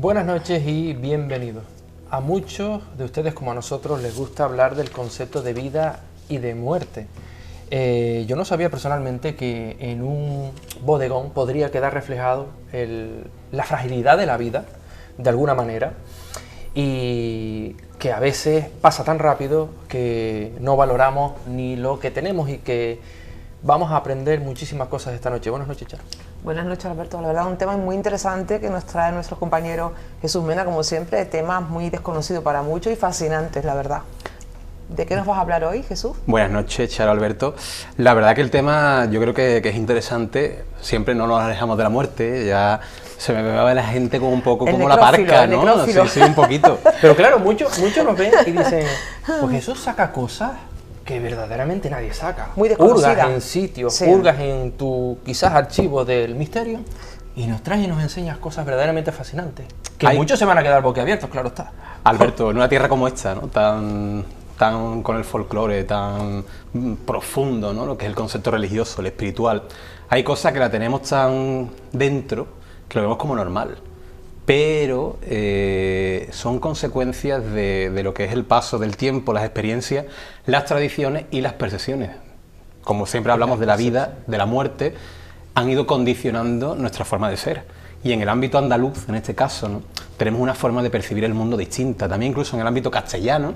Buenas noches y bienvenidos. A muchos de ustedes, como a nosotros, les gusta hablar del concepto de vida y de muerte. Yo no sabía personalmente que en un bodegón podría quedar reflejado la fragilidad de la vida, de alguna manera, y que a veces pasa tan rápido que no valoramos ni lo que tenemos y que vamos a aprender muchísimas cosas esta noche. Buenas noches, Charo. Buenas noches, Alberto. La verdad, un tema muy interesante que nos trae nuestro compañero Jesús Mena, como siempre, temas muy desconocidos para muchos y fascinantes, la verdad. ¿De qué nos vas a hablar hoy, Jesús? Buenas noches, Charo, Alberto. La verdad que el tema yo creo que es interesante. Siempre no nos alejamos de la muerte. Ya se me ve la gente como un poco como la parca, ¿no? Sí, un poquito. Pero claro, muchos nos ven y dicen, pues Jesús saca cosas que verdaderamente nadie saca. Muy desconocida. Hurgas en sitios, sí. Hurgas en tu quizás archivo del misterio y nos traes y nos enseñas cosas verdaderamente fascinantes. Que muchos se van a quedar boquiabiertos, claro está. Alberto, en una tierra como esta, ¿no? Tan con el folclore, tan profundo, ¿no? Lo que es el concepto religioso, el espiritual, hay cosas que la tenemos tan dentro que lo vemos como normal. Pero son consecuencias de lo que es el paso del tiempo, las experiencias, las tradiciones y las percepciones. Como siempre hablamos de la vida, de la muerte, han ido condicionando nuestra forma de ser. Y en el ámbito andaluz, en este caso, ¿no? Tenemos una forma de percibir el mundo distinta, también incluso en el ámbito castellano,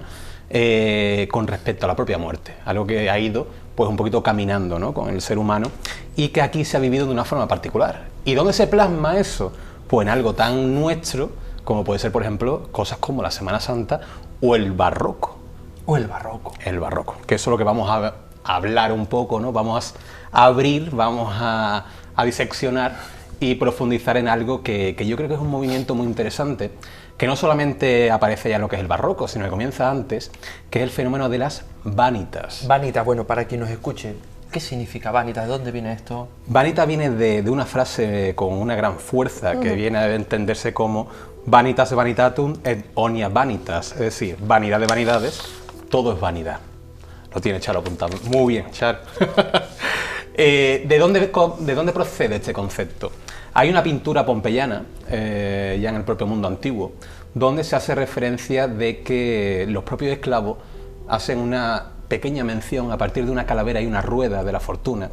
con respecto a la propia muerte. Algo que ha ido pues un poquito caminando, ¿no? Con el ser humano y que aquí se ha vivido de una forma particular. ¿Y dónde se plasma eso? Pues en algo tan nuestro como puede ser, por ejemplo, cosas como la Semana Santa o el barroco. O el barroco. El barroco, que eso es lo que vamos a hablar un poco, ¿no? Vamos a abrir, vamos a diseccionar y profundizar en algo que yo creo que es un movimiento muy interesante, que no solamente aparece ya en lo que es el barroco, sino que comienza antes, que es el fenómeno de las vanitas. Vanitas, bueno, para quien nos escuche, ¿qué significa vanitas? ¿De dónde viene esto? Vanita viene de una frase con una gran fuerza que viene a entenderse como vanitas vanitatum et omnia vanitas, es decir, vanidad de vanidades, todo es vanidad. Lo tiene Charo apuntado. Muy bien, Charo. ¿De dónde procede este concepto? Hay una pintura pompeyana, ya en el propio mundo antiguo, donde se hace referencia de que los propios esclavos hacen una pequeña mención a partir de una calavera y una rueda de la fortuna,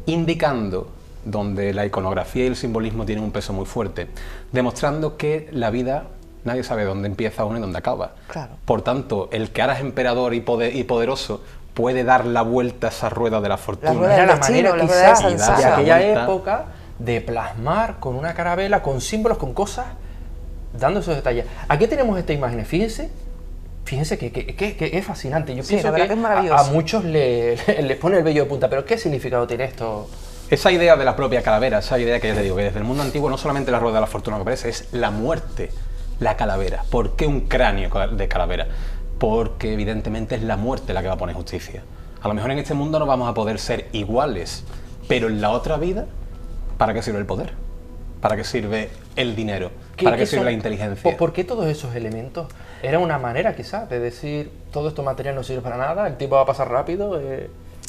indicando, donde la iconografía y el simbolismo tienen un peso muy fuerte, demostrando que la vida nadie sabe dónde empieza uno y dónde acaba. Claro. Por tanto, el que ahora es emperador y poderoso puede dar la vuelta a esa rueda de la fortuna. La rueda Era la destino, manera la rueda quizás del de azar. aquella época de plasmar con una carabela, con símbolos, con cosas, dando esos detalles. Aquí tenemos esta imagen, fíjense que es fascinante. Yo pienso que es maravilloso. a muchos les pone el vello de punta, pero ¿qué significado tiene esto? Esa idea de la propia calavera, esa idea que ya te digo, que desde el mundo antiguo no solamente la rueda de la fortuna que aparece, es la muerte, la calavera. ¿Por qué un cráneo de calavera? Porque evidentemente es la muerte la que va a poner justicia. A lo mejor en este mundo no vamos a poder ser iguales, pero en la otra vida, ¿para qué sirve el poder? ¿Para qué sirve el dinero? ¿Para qué sirve la inteligencia? ¿Por qué todos esos elementos? Era una manera quizás de decir, todo esto material no sirve para nada, el tiempo va a pasar rápido.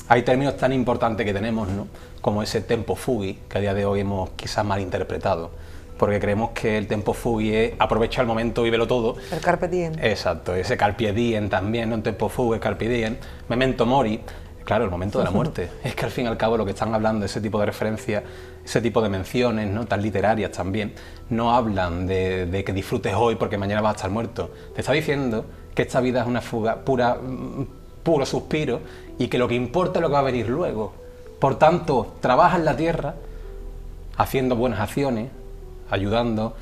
Hay términos tan importantes que tenemos, ¿no? Como ese tempo fuggi, que a día de hoy hemos quizás malinterpretado, porque creemos que el tempo fuggi es aprovecha el momento, vívelo todo. El carpe diem. Exacto, ese carpe diem también, ¿no? Tempo fuggi, carpe diem, memento mori. Claro, el momento de la muerte. Es que al fin y al cabo lo que están hablando, ese tipo de referencias, ese tipo de menciones, ¿no? Tan literarias también, no hablan de que disfrutes hoy porque mañana vas a estar muerto. Te está diciendo que esta vida es una fuga, puro suspiro, y que lo que importa es lo que va a venir luego. Por tanto, trabaja en la tierra, haciendo buenas acciones, ayudando,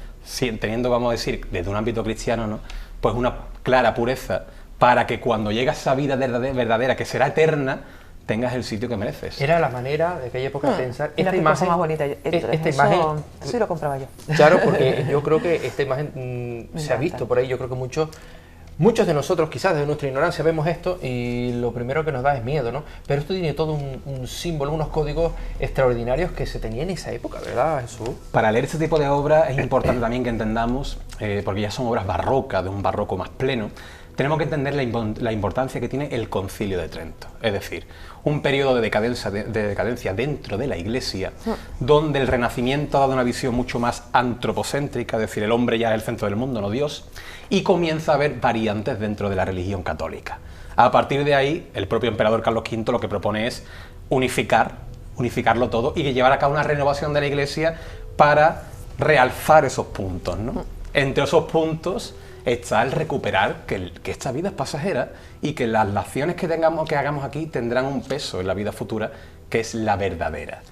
teniendo, vamos a decir, desde un ámbito cristiano, ¿no? Pues una clara pureza, para que cuando llegue esa vida verdadera, que será eterna, tengas el sitio que mereces. Era la manera de aquella época de pensar. Esta imagen más bonita. Esta imagen sí lo compraba yo. Claro, porque yo creo que esta imagen se ha visto por ahí. Yo creo que muchos de nosotros, quizás desde nuestra ignorancia, vemos esto y lo primero que nos da es miedo, ¿no? Pero esto tiene todo un símbolo, unos códigos extraordinarios que se tenían en esa época, ¿verdad, Jesús? Para leer este tipo de obras es importante también que entendamos, porque ya son obras barrocas, de un barroco más pleno, tenemos que entender la importancia que tiene el Concilio de Trento, es decir, un periodo de decadencia dentro de la Iglesia, donde el Renacimiento ha dado una visión mucho más antropocéntrica, es decir, el hombre ya es el centro del mundo, no Dios, y comienza a haber variantes dentro de la religión católica. A partir de ahí, el propio emperador Carlos V lo que propone es unificarlo todo y llevar a cabo una renovación de la Iglesia para realzar esos puntos, ¿no? Entre esos puntos está el recuperar que esta vida es pasajera y que las acciones que hagamos aquí tendrán un peso en la vida futura, que es la verdadera.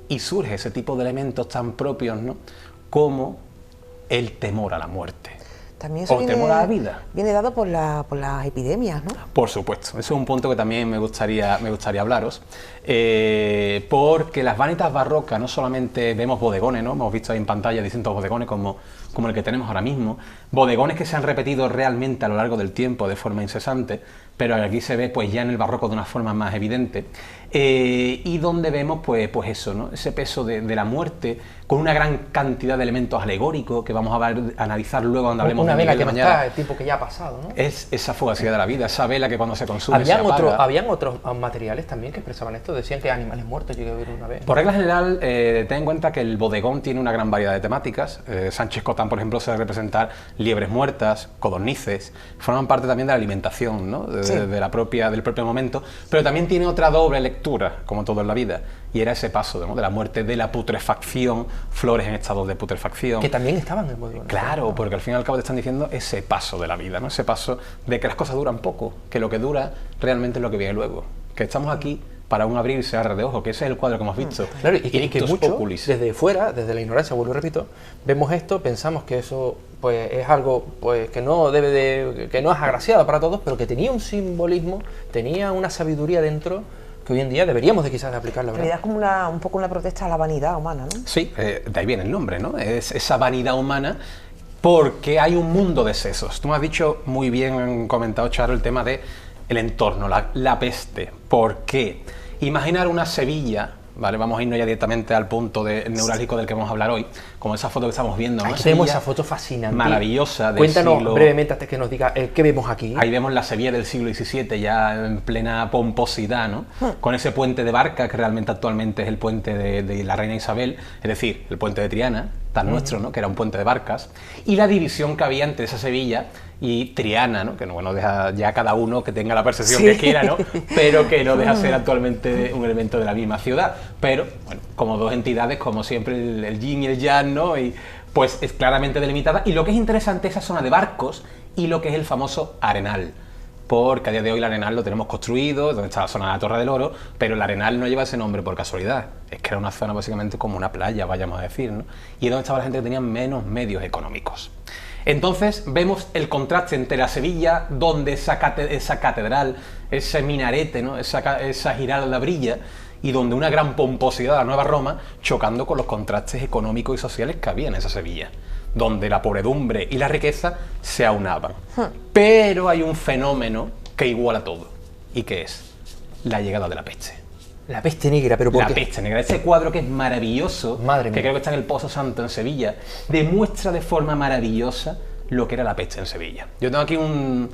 Y surge ese tipo de elementos tan propios, ¿no?, como el temor a la muerte. También eso temor a la vida. Viene dado por las epidemias, ¿no? Por supuesto, eso es un punto que también me gustaría hablaros, porque las vanitas barrocas no solamente vemos bodegones, ¿no? Hemos visto ahí en pantalla distintos bodegones como el que tenemos ahora mismo, bodegones que se han repetido realmente a lo largo del tiempo de forma incesante, pero aquí se ve pues ya en el barroco de una forma más evidente, y donde vemos pues eso, ¿no?, ese peso de la muerte con una gran cantidad de elementos alegóricos que vamos a analizar luego cuando hablemos de vela que no está, el tiempo que ya ha pasado, ¿no? Es esa fugacidad de la vida, esa vela que cuando se consume se apaga. ¿Habían otros materiales también que expresaban esto? Decían que animales muertos llegué a ver una vez. Por regla general, ten en cuenta que el bodegón tiene una gran variedad de temáticas. Sánchez Cotán, por ejemplo, se va a representar liebres muertas, codornices, forman parte también de la alimentación, ¿no?, del propio momento, pero también tiene otra doble lectura, como todo en la vida, y era ese paso, ¿no?, de la muerte, de la putrefacción, flores en estado de putrefacción. Que también estaban en el bodegón. Claro, porque al fin y al cabo te están diciendo ese paso de la vida, ¿no?, ese paso de que las cosas duran poco, que lo que dura realmente es lo que viene luego, que estamos aquí para un abrir y cerrar de ojos, que ese es el cuadro que hemos visto. Claro, y que mucho, desde fuera, desde la ignorancia, vuelvo y repito, vemos esto, pensamos que eso pues es algo pues que no que no es agraciado para todos, pero que tenía un simbolismo, tenía una sabiduría dentro que hoy en día deberíamos de quizás aplicarla. En realidad es como un poco una protesta a la vanidad humana, ¿no? Sí, de ahí viene el nombre, ¿no? Es esa vanidad humana, porque hay un mundo de sesos. Tú me has dicho muy bien, comentado, Charo, el tema de el entorno, la peste. ¿Por qué? Imaginar una Sevilla, ¿vale? Vamos a irnos ya directamente al punto neurálgico del que vamos a hablar hoy, como esa foto que estamos viendo, ¿no? Aquí tenemos esa foto fascinante, maravillosa del Cuéntanos brevemente antes que nos diga qué vemos aquí. Ahí vemos la Sevilla del siglo XVII ya en plena pomposidad, ¿no? Con ese puente de barca que realmente actualmente es el puente de la reina Isabel, es decir, el puente de Triana, tan nuestro, ¿no?, que era un puente de barcas, y la división que había entre esa Sevilla y Triana, ¿no?, que bueno, deja ya cada uno que tenga la percepción que quiera, ¿no?, pero que no deja ser actualmente un elemento de la misma ciudad, pero bueno, como dos entidades, como siempre el yin y el yang, ¿no?, y pues es claramente delimitada. Y lo que es interesante es esa zona de barcos y lo que es el famoso Arenal, porque a día de hoy el Arenal lo tenemos construido, donde está la zona de la Torre del Oro, pero el Arenal no lleva ese nombre por casualidad, es que era una zona básicamente como una playa, vayamos a decir, ¿no?, y es donde estaba la gente que tenía menos medios económicos. Entonces vemos el contraste entre la Sevilla, donde esa catedral, ese minarete, ¿no?, esa giralda brilla, y donde una gran pomposidad de la Nueva Roma, chocando con los contrastes económicos y sociales que había en esa Sevilla, donde la pobredumbre y la riqueza se aunaban. Pero hay un fenómeno que iguala todo, y que es la llegada de la peste. La peste negra, pero ¿por qué? La peste negra, ese cuadro que es maravilloso, Madre mía, que creo que está en el Pozo Santo en Sevilla, demuestra de forma maravillosa lo que era la peste en Sevilla. Yo tengo aquí un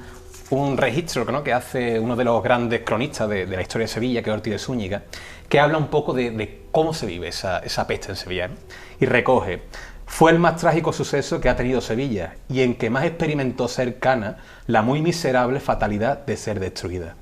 registro, ¿no?, que hace uno de los grandes cronistas de la historia de Sevilla, que es Ortiz de Zúñiga, que habla un poco de cómo se vive esa peste en Sevilla, ¿no? Y recoge: fue el más trágico suceso que ha tenido Sevilla y en que más experimentó cercana la muy miserable fatalidad de ser destruida,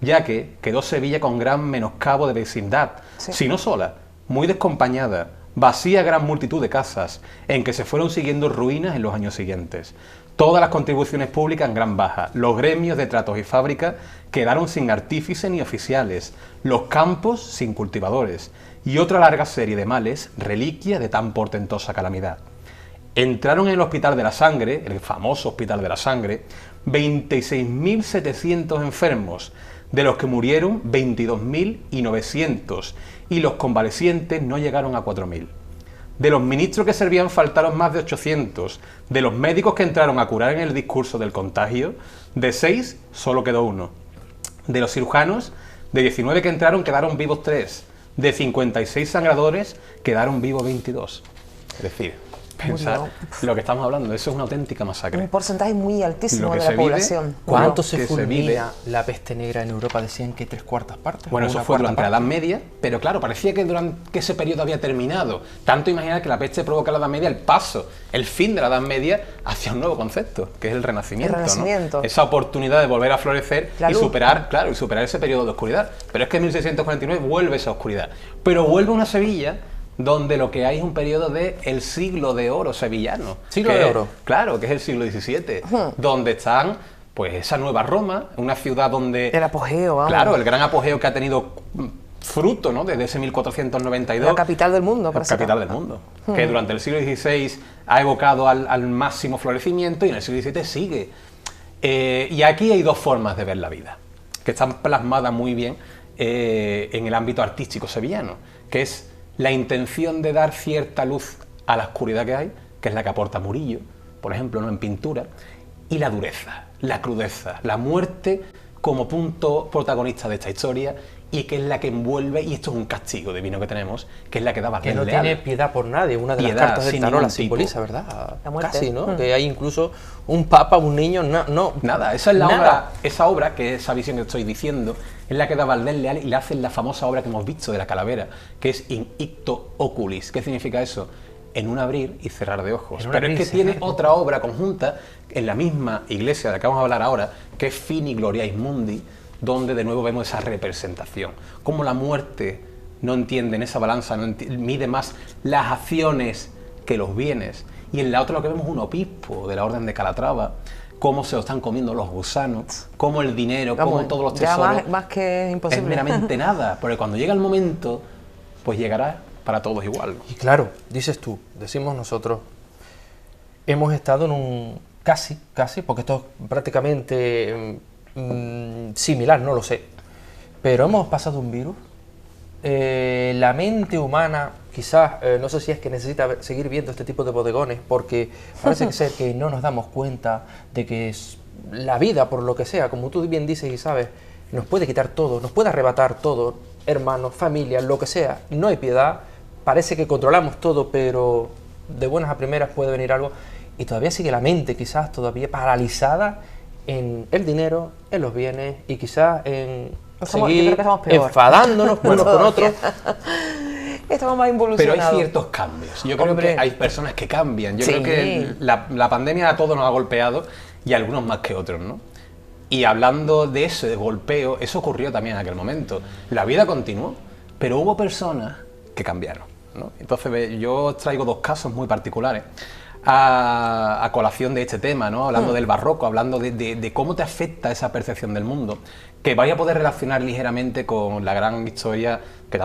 ya que quedó Sevilla con gran menoscabo de vecindad, si no sola, muy descompañada, vacía gran multitud de casas, en que se fueron siguiendo ruinas en los años siguientes. Todas las contribuciones públicas en gran baja, los gremios de tratos y fábricas quedaron sin artífice ni oficiales, los campos sin cultivadores, y otra larga serie de males, reliquia de tan portentosa calamidad. Entraron en el Hospital de la Sangre, el famoso Hospital de la Sangre, 26.700 enfermos, de los que murieron 22.900, y los convalecientes no llegaron a 4.000. De los ministros que servían faltaron más de 800, de los médicos que entraron a curar en el discurso del contagio, de 6 solo quedó 1. De los cirujanos, de 19 que entraron quedaron vivos 3, de 56 sangradores quedaron vivos 22. Es decir, Pensar Murió. lo que estamos hablando, eso es una auténtica masacre. Un porcentaje muy altísimo Lo que de se la vive, población. ¿Cuánto que se se vive. fulmina la peste negra en Europa? Decían que 3/4 partes. Bueno, o eso una fue cuarta durante la parte. Edad Media, pero claro, parecía que durante ese periodo había terminado. Tanto imaginar que la peste provoca en la Edad Media el paso, el fin de la Edad Media hacia un nuevo concepto, que es el Renacimiento. El Renacimiento. ¿no? Esa oportunidad de volver a florecer La y luz. superar, claro, y superar ese periodo de oscuridad. Pero es que en 1649 vuelve esa oscuridad. Pero vuelve una Sevilla donde lo que hay es un periodo de el siglo de oro sevillano. Siglo que de es- oro. Claro, que es el siglo XVII, donde están, pues, esa nueva Roma, una ciudad donde... El apogeo, vamos. Claro, el gran apogeo que ha tenido fruto, ¿no? Desde ese 1492. La capital del mundo, La parece. capital del mundo. Que durante el siglo XVI ha evocado al máximo florecimiento y en el siglo XVII sigue. Y aquí hay dos formas de ver la vida, que están plasmadas muy bien en el ámbito artístico sevillano, que es la intención de dar cierta luz a la oscuridad que hay, que es la que aporta Murillo, por ejemplo, ¿no? En pintura, y la dureza, la crudeza, la muerte como punto protagonista de esta historia y que es la que envuelve, y esto es un castigo divino que tenemos, que es la que da Que Valdés no Leal. tiene piedad por nadie. Una de las Piedad, cartas del sin tarot ningún la simboliza, tipo. ¿verdad? La muerte. Casi, ¿no? Que hay incluso un papa, un niño, no. Nada, esa es la nada. obra, esa obra, que esa visión que estoy diciendo, es la que da Valdés Leal y le hacen la famosa obra que hemos visto de la calavera, que es in icto oculis. ¿Qué significa eso? En un abrir y cerrar de ojos. En un Pero es abrir que y tiene cerrar de otra obra conjunta en la misma iglesia de la que vamos a hablar ahora, que es Fini Gloriae Mundi, donde de nuevo vemos esa representación. Cómo la muerte no entiende en esa balanza, mide más las acciones que los bienes. Y en la otra lo que vemos es un obispo de la Orden de Calatrava, cómo se lo están comiendo los gusanos, cómo el dinero, Vamos, cómo todos los ya tesoros más que es imposible. meramente nada. Porque cuando llega el momento, pues llegará para todos igual. Y claro, dices tú, decimos nosotros, hemos estado en un casi, porque esto es prácticamente similar, no lo sé, pero hemos pasado un virus. La mente humana, quizás, no sé si es que necesita seguir viendo este tipo de bodegones, porque parece ser que no nos damos cuenta de que la vida, por lo que sea, como tú bien dices y sabes, nos puede quitar todo, nos puede arrebatar todo, hermanos, familia, lo que sea, no hay piedad, parece que controlamos todo, pero de buenas a primeras puede venir algo, y todavía sigue la mente quizás todavía paralizada en el dinero, en los bienes, y quizás en Yo creo seguir que estamos peor. enfadándonos unos con otros. Estamos más Pero involucionados. hay ciertos cambios. Yo creo Hombre. que hay personas que cambian. Yo Sí. creo que la pandemia a todos nos ha golpeado y a algunos más que otros, ¿no? Y hablando de eso, de golpeo, eso ocurrió también en aquel momento. La vida continuó, pero hubo personas que cambiaron, ¿no? Entonces yo os traigo dos casos muy particulares a colación de este tema, ¿no? Hablando del barroco, hablando de cómo te afecta esa percepción del mundo, que vais a poder relacionar ligeramente con la gran historia que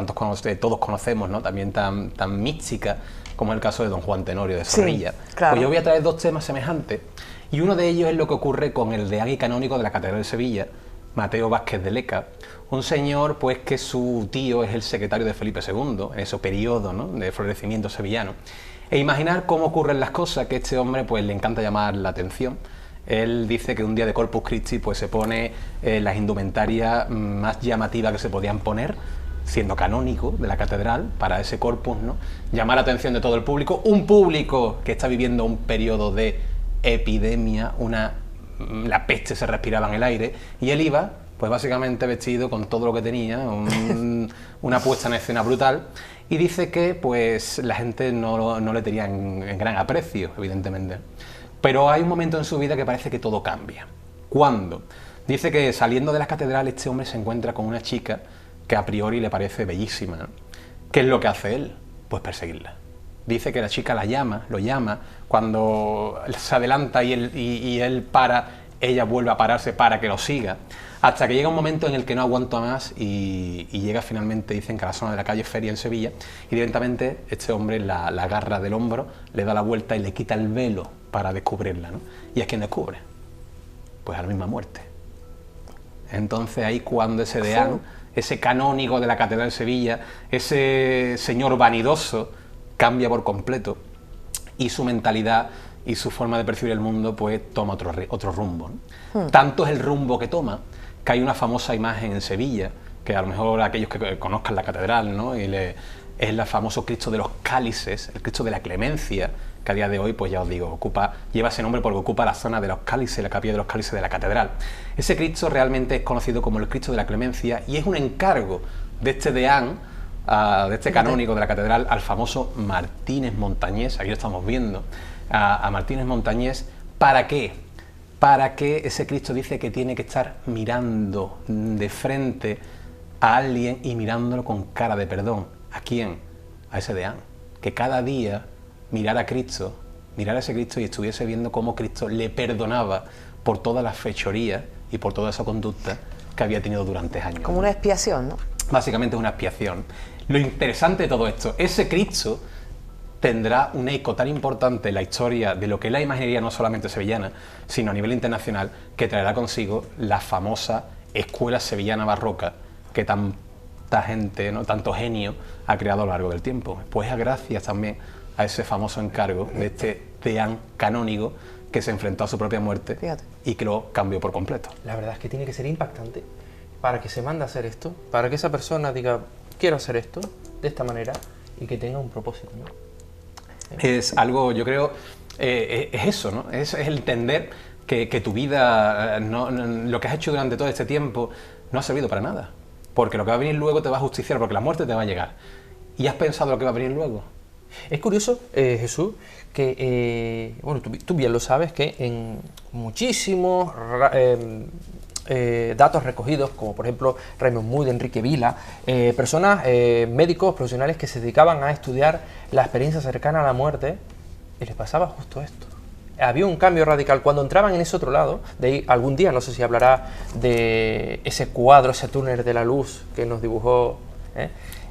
todos conocemos, ¿no? También tan mística como el caso de Don Juan Tenorio de Sí, Zorrilla. claro. Pues yo voy a traer dos temas semejantes, y uno de ellos es lo que ocurre con el deán y canónigo de la Catedral de Sevilla, Mateo Vázquez de Leca, un señor pues que su tío es el secretario de Felipe II, en ese periodo, ¿no? De florecimiento sevillano. E imaginar cómo ocurren las cosas, que a este hombre pues le encanta llamar la atención. Él dice que un día de Corpus Christi pues se pone las indumentarias más llamativas que se podían poner, siendo canónico de la catedral para ese corpus, ¿no? Llamar la atención de todo el público, un público que está viviendo un periodo de epidemia, la peste se respiraba en el aire, y él iba pues básicamente vestido con todo lo que tenía, una puesta en escena brutal, y dice que pues la gente no le tenía en gran aprecio, evidentemente. Pero hay un momento en su vida que parece que todo cambia. ¿Cuándo? Dice que saliendo de la catedral este hombre se encuentra con una chica que a priori le parece bellísima, ¿no? ¿Qué es lo que hace él? Pues perseguirla. Dice que la chica lo llama, cuando se adelanta y él para, ella vuelve a pararse para que lo siga, hasta que llega un momento en el que no aguanta más y llega finalmente, dicen que a la zona de la calle Feria en Sevilla, y directamente este hombre la agarra del hombro, le da la vuelta y le quita el velo para descubrirla, ¿no? ¿Y es quien descubre? Pues a la misma muerte. Entonces ahí cuando ese deán, ese canónigo de la Catedral de Sevilla, ese señor vanidoso, cambia por completo y su mentalidad y su forma de percibir el mundo pues toma otro rumbo, ¿no? Tanto es el rumbo que toma que hay una famosa imagen en Sevilla, que a lo mejor aquellos que conozcan la catedral, ¿no? Es el famoso Cristo de los Cálices, el Cristo de la Clemencia, que a día de hoy, pues ya os digo, lleva ese nombre porque ocupa la zona de los cálices, la capilla de los cálices de la catedral. Ese Cristo realmente es conocido como el Cristo de la Clemencia y es un encargo de este deán, de este canónigo de la catedral, al famoso Martínez Montañés. Aquí lo estamos viendo, a Martínez Montañés. ¿Para qué? Para que ese Cristo dice que tiene que estar mirando de frente a alguien y mirándolo con cara de perdón. ¿A quién? A ese deán. Que cada día mirara a Cristo, mirara a ese Cristo y estuviese viendo cómo Cristo le perdonaba por todas las fechorías y por toda esa conducta que había tenido durante años. Como una expiación, ¿no? Básicamente es una expiación. Lo interesante de todo esto, ese Cristo tendrá un eco tan importante en la historia de lo que es la imaginería no solamente sevillana, sino a nivel internacional, que traerá consigo la famosa escuela sevillana barroca que tanta gente, ¿no?, tanto genio ha creado a lo largo del tiempo. Pues gracias también a ese famoso encargo de este deán canónigo que se enfrentó a su propia muerte. Fíjate. Y que lo cambió por completo. La verdad es que tiene que ser impactante para que se mande a hacer esto, para que esa persona diga, quiero hacer esto de esta manera y que tenga un propósito, ¿no? Es algo, yo creo, es eso, ¿no? Es el entender que tu vida, lo que has hecho durante todo este tiempo, no ha servido para nada. Porque lo que va a venir luego te va a justiciar, porque la muerte te va a llegar. ¿Y has pensado lo que va a venir luego? Es curioso, Jesús, que, bueno, tú bien lo sabes, que en muchísimos datos recogidos, como por ejemplo Raymond Moody, Enrique Vila, personas, médicos profesionales que se dedicaban a estudiar la experiencia cercana a la muerte, y les pasaba justo esto. Había un cambio radical cuando entraban en ese otro lado. De ahí algún día, no sé si hablará de ese cuadro, ese túnel de la luz que nos dibujó,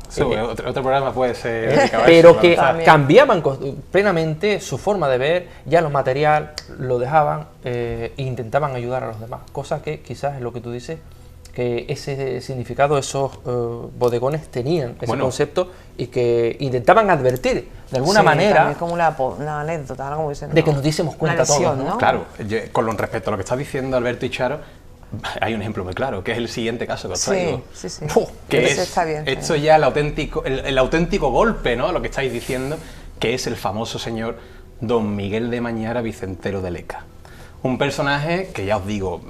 Sí, otro programa puede ser pero eso, que cambiaban plenamente su forma de ver, ya lo material lo dejaban e intentaban ayudar a los demás, cosa que quizás es lo que tú dices, que ese significado, esos bodegones tenían ese concepto y que intentaban advertir de alguna manera, como una anécdota, ¿no? Como dicen, de que nos diésemos cuenta todos, ¿no? Claro, con respecto a lo que está diciendo Alberto y Charo, hay un ejemplo muy claro, que es el siguiente caso que os traigo. Sí. Que está bien, esto ya el auténtico golpe, ¿no?, lo que estáis diciendo, que es el famoso señor Don Miguel de Mañara, Vicentero de Leca. Un personaje que ya os digo,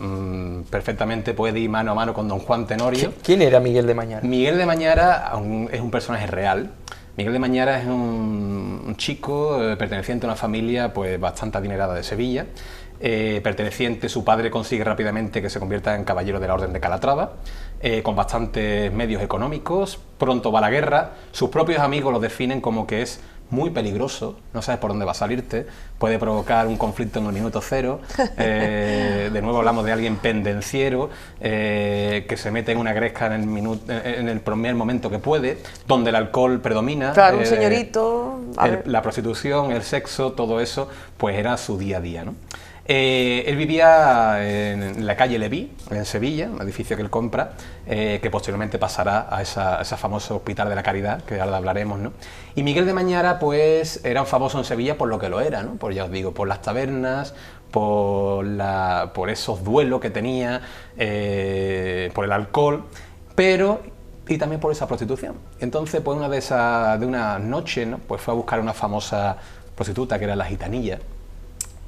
perfectamente puede ir mano a mano con Don Juan Tenorio. ¿Quién era Miguel de Mañara? Miguel de Mañara es un personaje real. Miguel de Mañara es un chico perteneciente a una familia pues bastante adinerada de Sevilla. Su padre consigue rápidamente que se convierta en caballero de la Orden de Calatrava, con bastantes medios económicos. Pronto va a la guerra, sus propios amigos lo definen como que es muy peligroso, no sabes por dónde va a salirte, puede provocar un conflicto en el minuto cero. De nuevo hablamos de alguien pendenciero, que se mete en una gresca en el primer momento que puede, donde el alcohol predomina. Claro, un señorito. La prostitución, el sexo, todo eso, pues era su día a día, ¿no? Él vivía en la calle Leví, en Sevilla, un edificio que él compra, que posteriormente pasará a ese famoso Hospital de la Caridad, que ahora hablaremos, ¿no? Y Miguel de Mañara, pues, era un famoso en Sevilla por lo que lo era, ¿no? Por, ya os digo, por las tabernas, por esos duelos que tenía, por el alcohol, y también por esa prostitución. Entonces, pues, de una noche, ¿no?, pues fue a buscar una famosa prostituta que era la Gitanilla,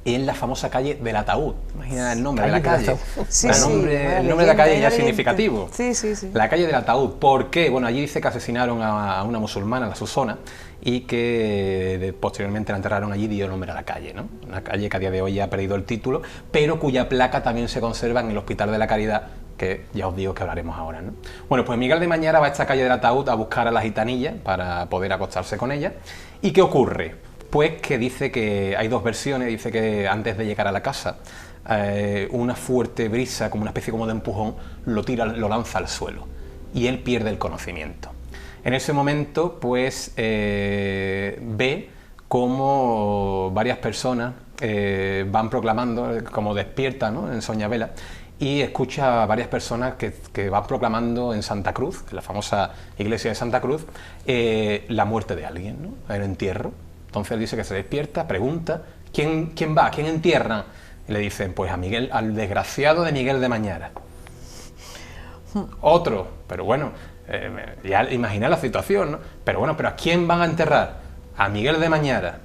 en la famosa calle del Ataúd. Imagina el nombre de la calle. El nombre de la calle ya es significativo. Sí. La calle del Ataúd. ¿Por qué? Bueno, allí dice que asesinaron a una musulmana, la Susona, y que posteriormente la enterraron allí y dio nombre a la calle, ¿no? Una calle que a día de hoy ya ha perdido el título, pero cuya placa también se conserva en el Hospital de la Caridad, que ya os digo que hablaremos ahora, ¿no? Bueno, pues Miguel de Mañara va a esta calle del Ataúd a buscar a la gitanilla para poder acostarse con ella. ¿Y qué ocurre? Pues que dice que hay dos versiones. Dice que antes de llegar a la casa, una fuerte brisa, como una especie como de empujón, lo lanza al suelo y él pierde el conocimiento. En ese momento, pues, ve cómo varias personas van proclamando, como despierta, ¿no?, en Soñavela, y escucha a varias personas que van proclamando en Santa Cruz, en la famosa iglesia de Santa Cruz, la muerte de alguien, ¿no?, el entierro. Entonces él dice que se despierta, pregunta, ¿quién va? ¿Quién entierra? Y le dicen, pues al desgraciado de Miguel de Mañara. Otro, pero bueno, ya imaginé la situación, ¿no? Pero bueno, ¿pero a quién van a enterrar? A Miguel de Mañara.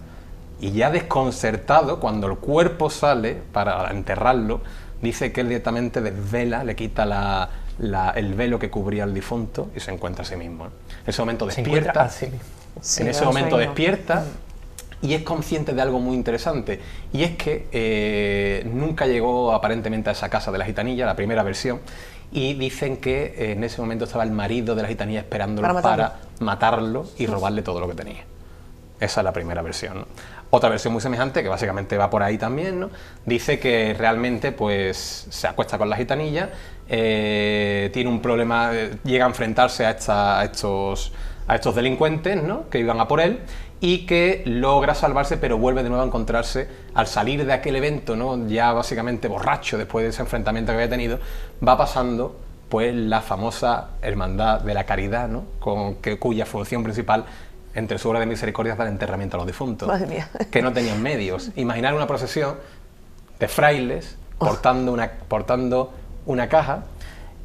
Y ya desconcertado, cuando el cuerpo sale para enterrarlo, dice que él directamente desvela, le quita el velo que cubría al difunto y se encuentra a sí mismo. En ese momento despierta. Sí, En ese era un momento sueño. despierta y es consciente de algo muy interesante. Y es que nunca llegó aparentemente a esa casa de la gitanilla, la primera versión. Y dicen que en ese momento estaba el marido de la gitanilla esperándolo para matarlo y robarle todo lo que tenía. Esa es la primera versión, ¿no? Otra versión muy semejante, que básicamente va por ahí también, ¿no? Dice que realmente pues se acuesta con la gitanilla, tiene un problema, llega a enfrentarse a estos delincuentes, ¿no? Que iban a por él, y que logra salvarse, pero vuelve de nuevo a encontrarse, al salir de aquel evento, ¿no? Ya básicamente borracho después de ese enfrentamiento que había tenido, va pasando pues la famosa Hermandad de la Caridad, ¿no? Cuya función principal entre su obra de misericordia es dar enterramiento a los difuntos, Madre mía. que no tenían medios. Imaginar una procesión de frailes portando una caja,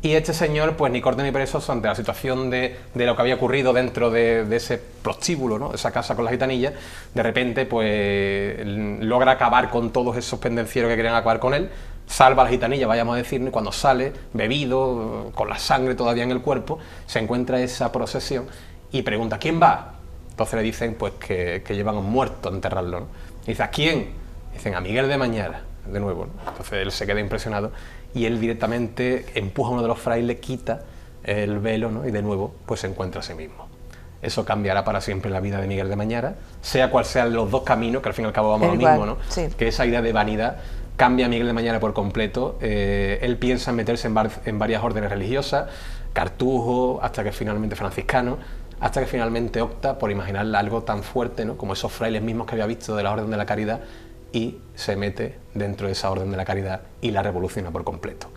y este señor, pues ni corto ni perezoso, ante la situación de lo que había ocurrido dentro de ese prostíbulo, ¿no? Esa casa con las gitanillas, de repente pues logra acabar con todos esos pendencieros que querían acabar con él, salva a la gitanilla, vayamos a decir, y cuando sale, bebido, con la sangre todavía en el cuerpo, se encuentra esa procesión y pregunta: ¿quién va? Entonces le dicen pues que llevan a un muerto a enterrarlo, ¿no? Y dice: ¿a quién? Dicen: a Miguel de Mañara, de nuevo, ¿no? Entonces él se queda impresionado y él directamente empuja a uno de los frailes, quita el velo, ¿no? Y de nuevo pues se encuentra a sí mismo. Eso cambiará para siempre la vida de Miguel de Mañara, sea cual sean los dos caminos, que al fin y al cabo vamos a lo mismo, ¿no? Sí. Que esa idea de vanidad cambia a Miguel de Mañara por completo. Él piensa en meterse en varias órdenes religiosas, cartujo, hasta que finalmente franciscano, hasta que finalmente opta por imaginar algo tan fuerte, ¿no? Como esos frailes mismos que había visto de la Orden de la Caridad, y se mete dentro de esa Orden de la Caridad y la revoluciona por completo.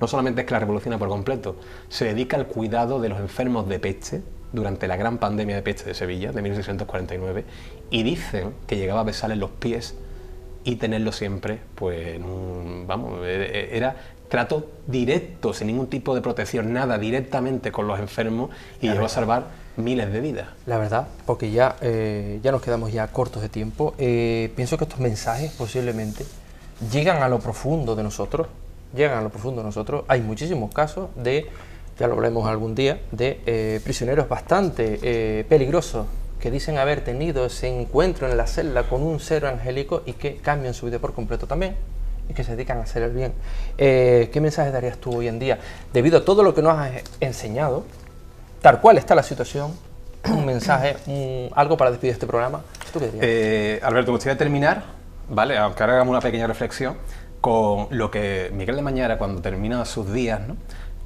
No solamente es que la revoluciona por completo, se dedica al cuidado de los enfermos de peste durante la gran pandemia de peste de Sevilla de 1649, y dicen que llegaba a besarle los pies y tenerlo siempre, pues, era trato directo, sin ningún tipo de protección, nada, directamente con los enfermos, y llegó a salvar miles de vidas. La verdad, porque ya nos quedamos ya cortos de tiempo, pienso que estos mensajes posiblemente llegan a lo profundo de nosotros, Hay muchísimos casos de, ya lo hablaremos algún día, de prisioneros bastante peligrosos que dicen haber tenido ese encuentro en la celda con un ser angélico y que cambian su vida por completo también, y que se dedican a hacer el bien. ¿Qué mensaje darías tú hoy en día? Debido a todo lo que nos has enseñado, tal cual está la situación, un mensaje, algo para despedir este programa, ¿tú qué dirías? Alberto, me gustaría terminar, ¿vale? Aunque ahora hagamos una pequeña reflexión con lo que Miguel de Mañara, cuando termina sus días, ¿no?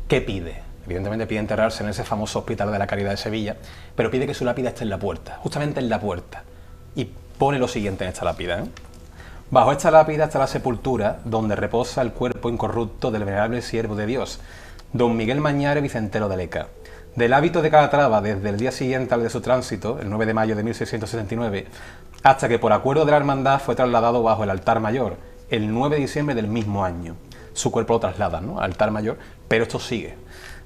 ¿Qué pide? Evidentemente pide enterrarse en ese famoso Hospital de la Caridad de Sevilla, pero pide que su lápida esté en la puerta, justamente en la puerta, y pone lo siguiente en esta lápida, ¿eh? Bajo esta lápida está la sepultura donde reposa el cuerpo incorrupto del venerable siervo de Dios, don Miguel Mañara Vicentero de Leca. Del hábito de Calatrava desde el día siguiente al de su tránsito, el 9 de mayo de 1669, hasta que por acuerdo de la hermandad fue trasladado bajo el altar mayor, el 9 de diciembre del mismo año. Su cuerpo lo traslada, ¿no?, al altar mayor, pero esto sigue.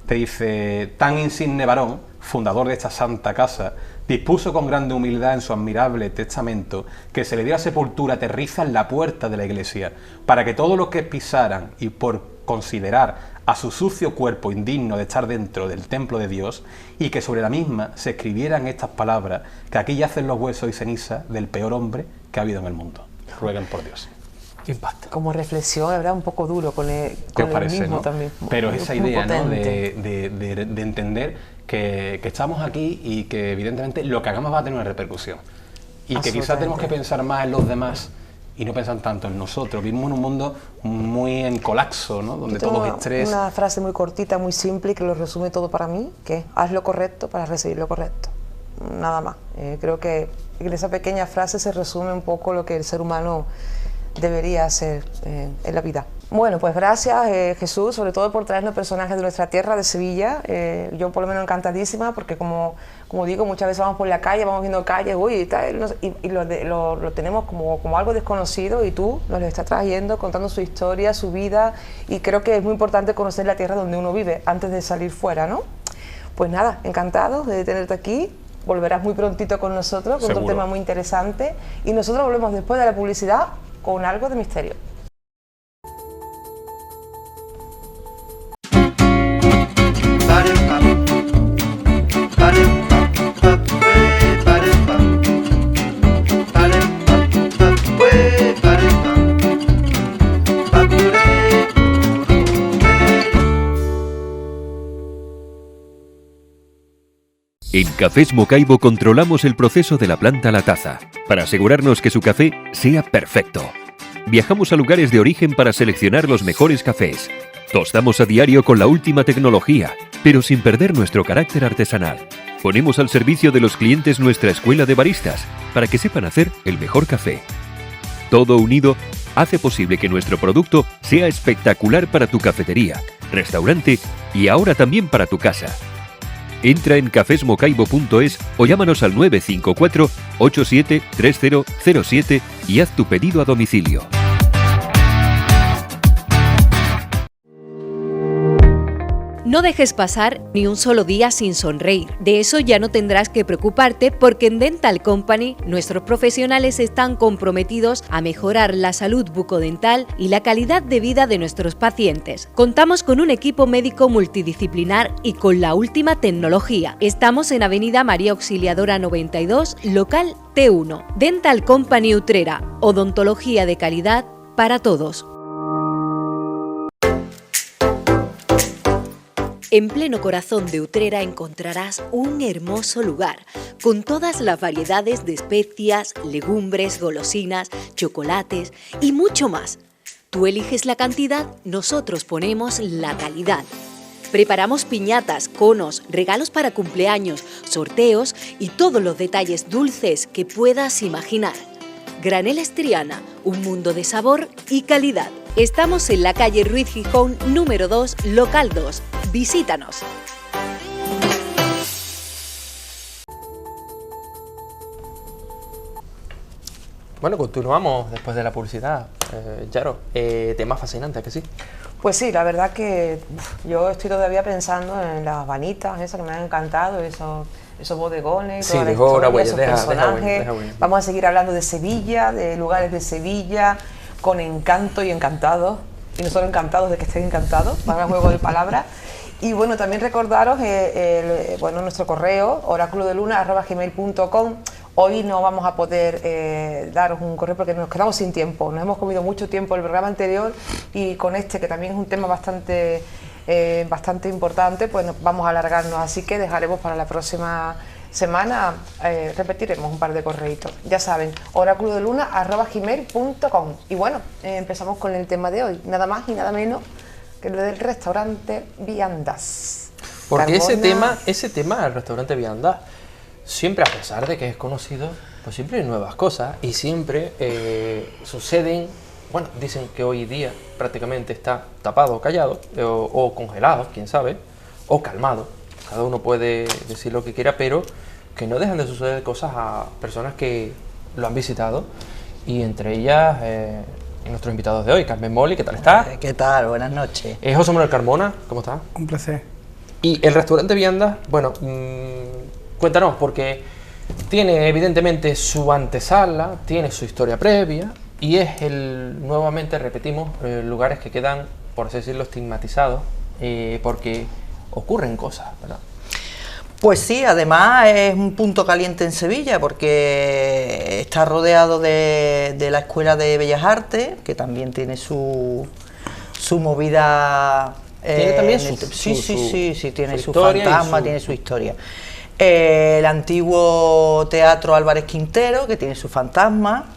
Te dice: tan insigne varón, fundador de esta santa casa, dispuso con grande humildad en su admirable testamento que se le diera sepultura aterriza en la puerta de la iglesia, para que todos los que pisaran y por considerar a su sucio cuerpo indigno de estar dentro del templo de Dios, y que sobre la misma se escribieran estas palabras: que aquí yacen los huesos y cenizas del peor hombre que ha habido en el mundo. Rueguen por Dios. ¿Qué impacta? Como reflexión, ¿verdad? Un poco duro con el, ¿Qué os con el parece, mismo no? también. Pero Muy- esa muy idea, ¿no?, potente. de entender que estamos aquí y que evidentemente lo que hagamos va a tener una repercusión. Y que quizás tenemos que pensar más en los demás y no pensar tanto en nosotros. Vivimos en un mundo muy en colapso, ¿no?, donde todo es estrés. Una frase muy cortita, muy simple, que lo resume todo para mí, que es: haz lo correcto para recibir lo correcto. Nada más. Creo que en esa pequeña frase se resume un poco lo que el ser humano debería hacer en la vida. Bueno, pues gracias Jesús, sobre todo por traernos personajes de nuestra tierra, de Sevilla. Yo por lo menos encantadísima, porque como digo, muchas veces vamos por la calle, vamos viendo calles, uy, y tal, y lo tenemos como algo desconocido, y tú nos lo estás trayendo, contando su historia, su vida, y creo que es muy importante conocer la tierra donde uno vive antes de salir fuera, ¿no? Pues nada, encantados de tenerte aquí. volverás muy prontito con nosotros, con otro Seguro. tema muy interesante. Y nosotros volvemos después de la publicidad con algo de misterio. En Cafés Mocaibo controlamos el proceso de la planta a la taza, para asegurarnos que su café sea perfecto. Viajamos a lugares de origen para seleccionar los mejores cafés. Tostamos a diario con la última tecnología, pero sin perder nuestro carácter artesanal. Ponemos al servicio de los clientes nuestra escuela de baristas, para que sepan hacer el mejor café. Todo unido hace posible que nuestro producto sea espectacular para tu cafetería, restaurante y ahora también para tu casa. Entra en cafesmocaibo.es o llámanos al 954 87 3007 y haz tu pedido a domicilio. No dejes pasar ni un solo día sin sonreír. De eso ya no tendrás que preocuparte porque en Dental Company nuestros profesionales están comprometidos a mejorar la salud bucodental y la calidad de vida de nuestros pacientes. Contamos con un equipo médico multidisciplinar y con la última tecnología. Estamos en Avenida María Auxiliadora 92, local T1. Dental Company Utrera, odontología de calidad para todos. En pleno corazón de Utrera encontrarás un hermoso lugar, con todas las variedades de especias, legumbres, golosinas, chocolates y mucho más. Tú eliges la cantidad, nosotros ponemos la calidad. Preparamos piñatas, conos, regalos para cumpleaños, sorteos y todos los detalles dulces que puedas imaginar. Graneles Triana, un mundo de sabor y calidad. Estamos en la calle Ruiz Gijón, número 2, local 2. Visítanos. Bueno, continuamos después de la publicidad. Yaro, tema fascinante, ¿a que sí? Pues sí, la verdad que yo estoy todavía pensando en las vanitas, esas que me han encantado, esos bodegones, Sí, toda la dejó una historia, huella, esos deja personajes. huella. Vamos a seguir hablando de Sevilla, de lugares de Sevilla, con encanto y encantados, y nosotros encantados de que estén encantados, para el juego de palabras. Y bueno, también recordaros nuestro correo, oraculodeluna@gmail.com. Hoy no vamos a poder daros un correo porque nos quedamos sin tiempo. Nos hemos comido mucho tiempo el programa anterior y con este, que también es un tema bastante importante, pues vamos a alargarnos. Así que dejaremos para la próxima semana, repetiremos un par de correitos. Ya saben, oraculodeluna@gmail.com. Y bueno, empezamos con el tema de hoy, nada más y nada menos que lo del restaurante Viandas. Porque Carbona. ese tema del restaurante Viandas, siempre, a pesar de que es conocido, pues siempre hay nuevas cosas y siempre suceden. Bueno, dicen que hoy día prácticamente está tapado o callado, o congelado, quién sabe, o calmado. Cada uno puede decir lo que quiera, pero que no dejan de suceder cosas a personas que lo han visitado, y entre ellas nuestros invitados de hoy, Carmen Moli, ¿qué tal estás? ¿Qué tal? Buenas noches. José Manuel Carmona, ¿cómo estás? Un placer. Y el restaurante Viandas, bueno, cuéntanos, porque tiene evidentemente su antesala, tiene su historia previa, y es nuevamente repetimos, lugares que quedan, por así decirlo, estigmatizados, porque ocurren cosas, ¿verdad? Pues sí, además es un punto caliente en Sevilla porque está rodeado de la Escuela de Bellas Artes, que también tiene su movida. Tiene también sí, tiene su historia fantasma, tiene su historia. El antiguo Teatro Álvarez Quintero, que tiene su fantasma,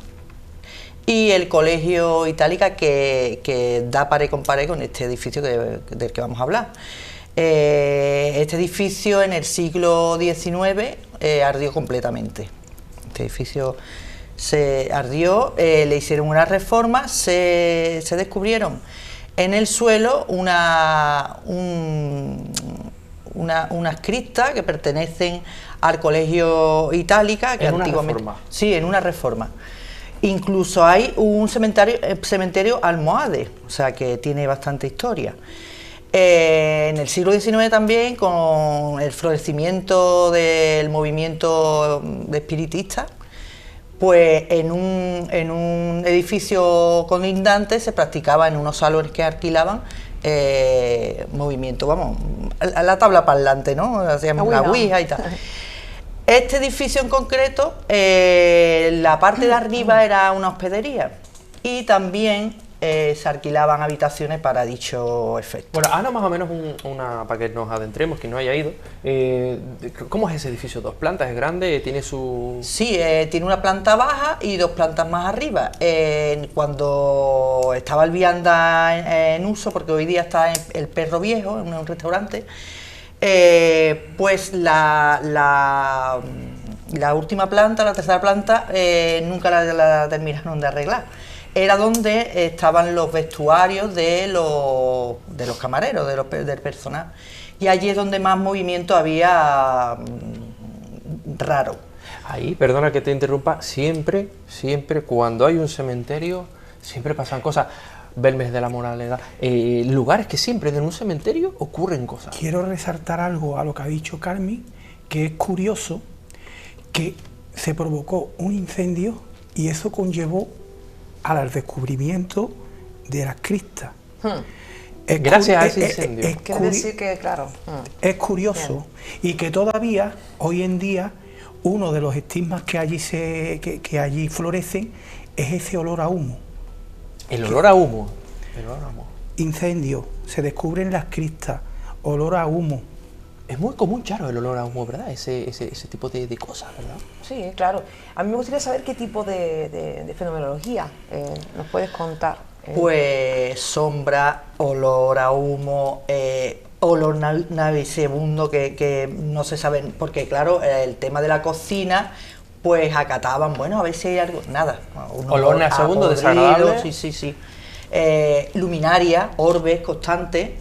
y el Colegio Itálica, que da pared con pared con este edificio del que vamos a hablar. Este edificio en el siglo XIX ardió completamente. Este edificio se ardió, le hicieron una reforma, se descubrieron en el suelo unas criptas que pertenecen al Colegio Itálica, que antiguamente... Reforma. Sí, en una reforma. Incluso hay un cementerio almohade, o sea que tiene bastante historia. En el siglo XIX también, con el florecimiento del movimiento de espiritistas, pues en un edificio colindante se practicaba en unos salones que alquilaban movimiento, vamos, a la tabla parlante, ¿no? Hacíamos una ouija y tal. Este edificio en concreto, la parte de arriba era una hospedería y también se alquilaban habitaciones para dicho efecto. Bueno, Ana, más o menos para que nos adentremos, quien no haya ido, ¿cómo es ese edificio? ¿2 plantas? ¿Es grande? ¿Tiene su...? Sí, tiene una planta baja y 2 plantas más arriba. Cuando estaba el vianda en uso, porque hoy día está en el Perro Viejo, en un restaurante, pues la última planta, la tercera planta, nunca la terminaron de arreglar. Era donde estaban los vestuarios de los camareros, del personal. Y allí es donde más movimiento había raro. Ahí, perdona que te interrumpa, siempre cuando hay un cementerio, siempre pasan cosas. Belmes de la Moraleda, lugares que siempre en un cementerio ocurren cosas. Quiero resaltar algo a lo que ha dicho Carmen, que es curioso que se provocó un incendio y eso conllevó al descubrimiento de las cristas. Gracias a ese incendio. Quiere decir que, claro. Es curioso y que todavía, hoy en día, uno de los estigmas que allí florecen es ese olor a humo. El olor a humo. Incendio, se descubren las cristas, olor a humo. Es muy común, Charo, el olor a humo, ¿verdad? Ese tipo de cosas, ¿verdad? Sí, claro. A mí me gustaría saber qué tipo de fenomenología nos puedes contar. Pues sombra, olor a humo, olor nauseabundo que no se sabe, porque claro, el tema de la cocina, pues acataban, bueno, a ver si hay algo, nada. Olor nauseabundo, desagradable. Sí. Luminaria, orbes constantes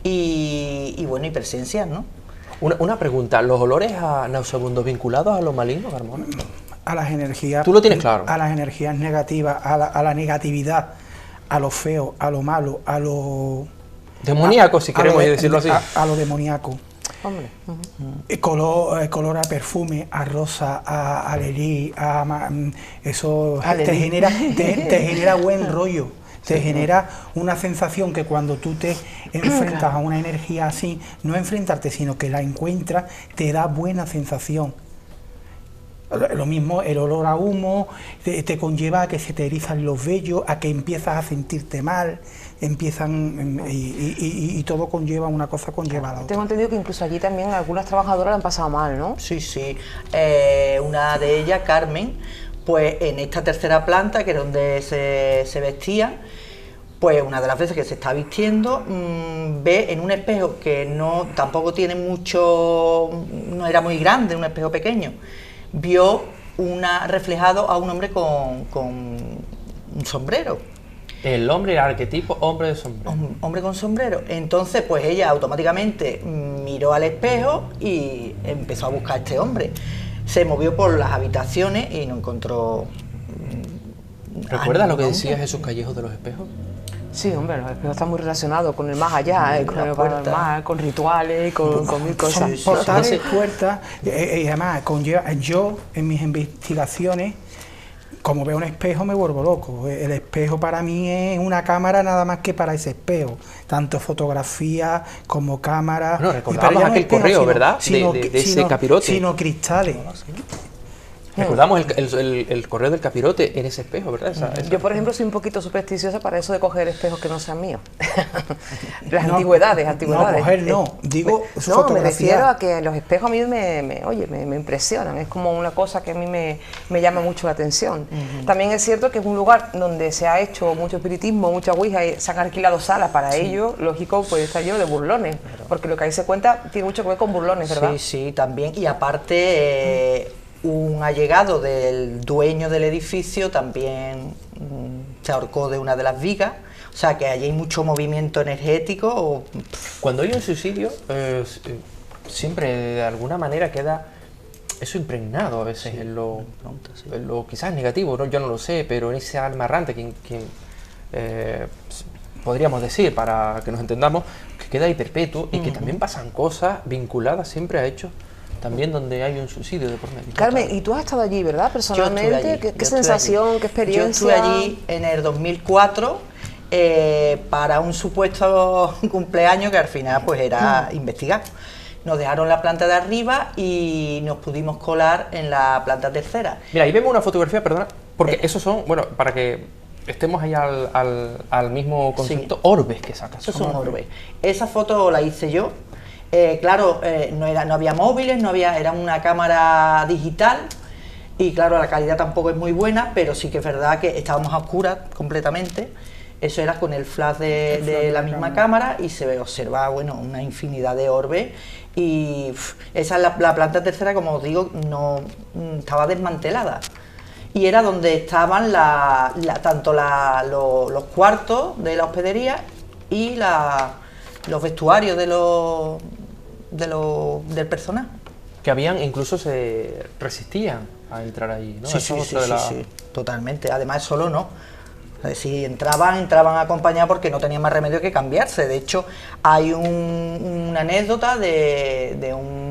y bueno, y presencias, ¿no? Una pregunta, ¿los olores nauseabundos vinculados a lo maligno, Carmona? A las energías... ¿Tú lo tienes claro? A las energías negativas, a la negatividad, a lo feo, a lo malo, a lo... Demoníaco, si queremos decirlo así. A lo demoníaco. Hombre. Color a perfume, a rosa, a lelí, eso te genera buen rollo. Te genera una sensación que cuando tú te enfrentas a una energía así, no enfrentarte, sino que la encuentras, te da buena sensación. Lo mismo, el olor a humo te conlleva a que se te erizan los vellos, a que empiezas a sentirte mal, y todo conlleva, una cosa conlleva a la otra. Tengo entendido que incluso allí también algunas trabajadoras la han pasado mal, ¿no? Sí. Una de ellas, Carmen, pues en esta tercera planta, que es donde se vestían, pues una de las veces que se está vistiendo, ve en un espejo que tampoco tiene mucho, no era muy grande, un espejo pequeño, vio reflejado a un hombre con un sombrero. El hombre, el arquetipo, hombre de sombrero. Hombre con sombrero. Entonces, pues ella automáticamente miró al espejo y empezó a buscar a este hombre. Se movió por las habitaciones y no encontró... ¿Recuerdas lo que decía Jesús Callejo de los espejos? Sí, hombre, los espejos están muy relacionados con el más allá, con el paranormal, con rituales, con mil cosas. Son portales, puertas, y además yo en mis investigaciones, como veo un espejo me vuelvo loco. El espejo para mí es una cámara nada más que para ese espejo, tanto fotografía como cámara. Bueno, recordamos aquel correo, ¿verdad? De ese capirote. Sino cristales. Recordamos el correo del capirote en ese espejo, ¿verdad? Yo, por ejemplo, soy un poquito supersticiosa para eso de coger espejos que no sean míos. Las antigüedades. No, coger no, digo no, me refiero a que los espejos a mí me impresionan, es como una cosa que a mí me llama mucho la atención. También es cierto que es un lugar donde se ha hecho mucho espiritismo, mucha ouija, y se han alquilado salas para ello, lógico, pues está lleno de burlones, porque lo que ahí se cuenta tiene mucho que ver con burlones, ¿verdad? Sí, también, y aparte... un allegado del dueño del edificio también se ahorcó de una de las vigas, o sea que allí hay mucho movimiento energético. Cuando hay un suicidio, siempre de alguna manera queda eso impregnado a veces en lo quizás negativo, ¿no? Yo no lo sé, pero en ese alma errante, podríamos decir, para que nos entendamos, que queda ahí perpetuo y que también pasan cosas vinculadas siempre a hechos también donde hay un suicidio de por medio. Carmen, y tú has estado allí, ¿verdad? Personalmente, ¿qué sensación, qué experiencia? Yo estuve allí en el 2004 para un supuesto cumpleaños que al final pues era investigar. Nos dejaron la planta de arriba y nos pudimos colar en la planta tercera. Mira, ahí vemos una fotografía, perdona, porque esos son, bueno, para que estemos ahí al mismo concepto, sí. Orbes que sacas. Esos son orbes. Esa foto la hice yo. Claro, no había móviles, era una cámara digital y claro, la calidad tampoco es muy buena, pero sí que es verdad que estábamos a oscuras completamente. Eso era con el flash de la misma cámara y se observa, bueno, una infinidad de orbes y esa es la planta tercera, como os digo, no estaba desmantelada. Y era donde estaban tanto los cuartos de la hospedería y los vestuarios del personal. Que habían, incluso se resistían a entrar ahí, ¿no? Sí, totalmente. Además, solo no. Si entraban acompañados porque no tenían más remedio que cambiarse. De hecho, hay una anécdota de